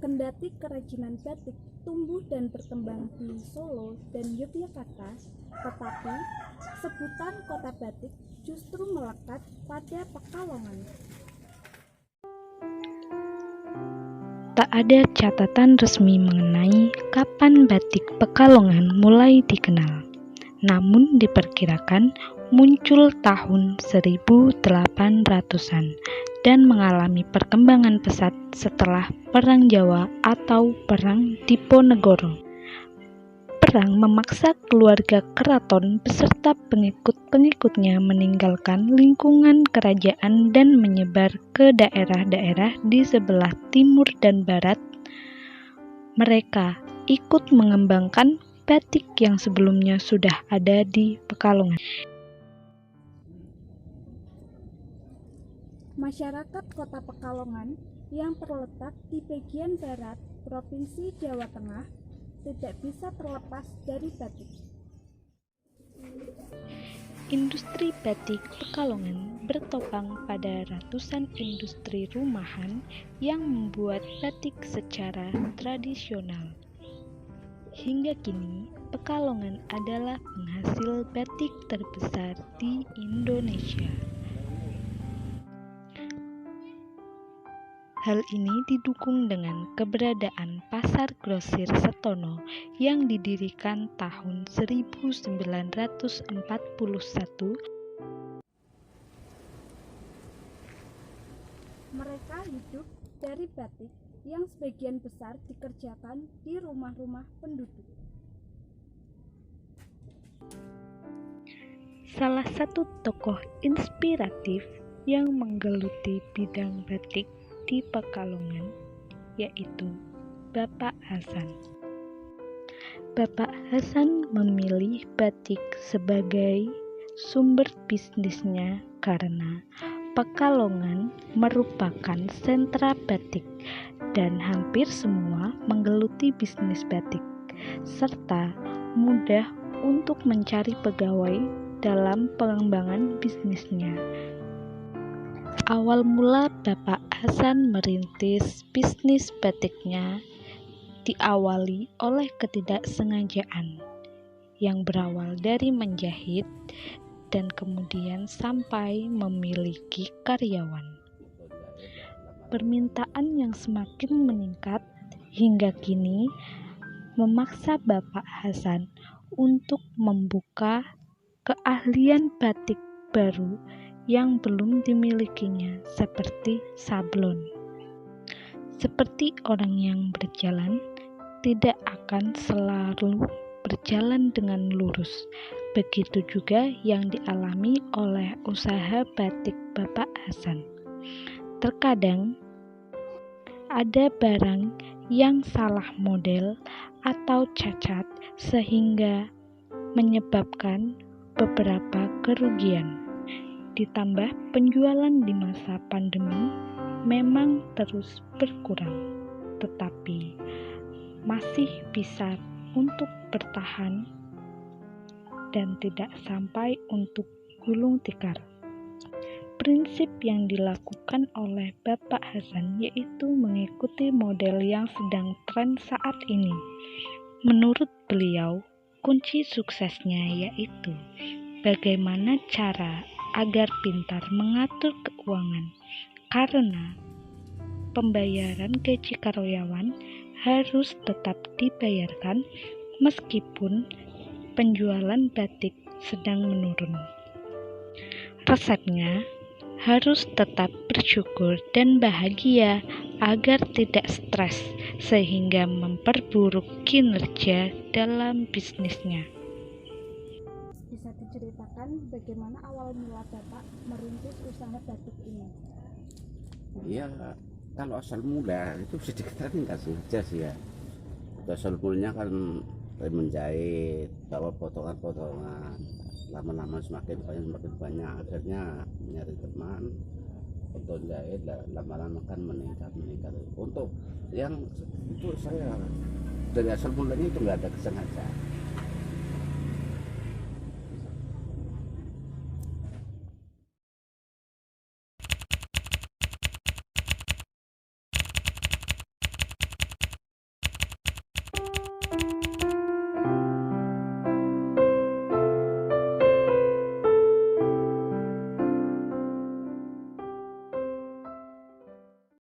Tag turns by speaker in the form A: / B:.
A: Kendati kerajinan batik tumbuh dan berkembang di Solo dan Yogyakarta, tetapi sebutan kota batik justru melekat pada Pekalongan.
B: Tak ada catatan resmi mengenai kapan batik Pekalongan mulai dikenal. Namun diperkirakan muncul tahun 1800-an dan mengalami perkembangan pesat setelah Perang Jawa atau Perang Diponegoro. Perang memaksa keluarga keraton beserta pengikut-pengikutnya meninggalkan lingkungan kerajaan dan menyebar ke daerah-daerah di sebelah timur dan barat. Mereka ikut mengembangkan batik yang sebelumnya sudah ada di Pekalongan.
A: Masyarakat Kota Pekalongan yang terletak di bagian barat Provinsi Jawa Tengah tidak bisa terlepas dari batik.
B: Industri batik Pekalongan bertopang pada ratusan industri rumahan yang membuat batik secara tradisional. Hingga kini, Pekalongan adalah penghasil batik terbesar di Indonesia. Hal ini didukung dengan keberadaan Pasar Grosir Setono yang didirikan tahun 1941.
A: Mereka hidup dari batik yang sebagian besar dikerjakan di rumah-rumah penduduk.
B: Salah satu tokoh inspiratif yang menggeluti bidang batik di Pekalongan yaitu Bapak Hasan. Bapak Hasan memilih batik sebagai sumber bisnisnya karena Pekalongan merupakan sentra batik dan hampir semua menggeluti bisnis batik serta mudah untuk mencari pegawai dalam pengembangan bisnisnya. Awal mula Bapak Hasan merintis bisnis batiknya diawali oleh ketidaksengajaan yang berawal dari menjahit dan kemudian sampai memiliki karyawan. Permintaan yang semakin meningkat hingga kini memaksa Bapak Hasan untuk membuka keahlian batik baru yang belum dimilikinya seperti sablon. Seperti orang yang berjalan, tidak akan selalu berjalan dengan lurus. Begitu juga yang dialami oleh usaha batik Bapak Hasan. Terkadang ada barang yang salah model atau cacat sehingga menyebabkan beberapa kerugian. Ditambah penjualan di masa pandemi memang terus berkurang, tetapi masih bisa untuk bertahan dan tidak sampai untuk gulung tikar. Prinsip yang dilakukan oleh Bapak Hasan yaitu mengikuti model yang sedang tren saat ini. Menurut beliau, kunci suksesnya yaitu bagaimana cara agar pintar mengatur keuangan, karena pembayaran gaji karyawan harus tetap dibayarkan meskipun penjualan batik sedang menurun. Resepnya harus tetap bersyukur dan bahagia agar tidak stres sehingga memperburuk kinerja dalam bisnisnya.
A: Bisa diceritakan bagaimana awal mula Bapak merintis usaha batik ini?
C: Iya, kalau asal mula itu sedikit tadi nggak sengaja sih ya. Asal mulanya kan dari menjahit, bawa potongan-potongan. Lama-lama semakin banyak. Akhirnya nyari teman untuk jahit. Lama-lama kan meningkat. Untuk yang itu saya dari asal mulanya itu nggak ada kesengajaan.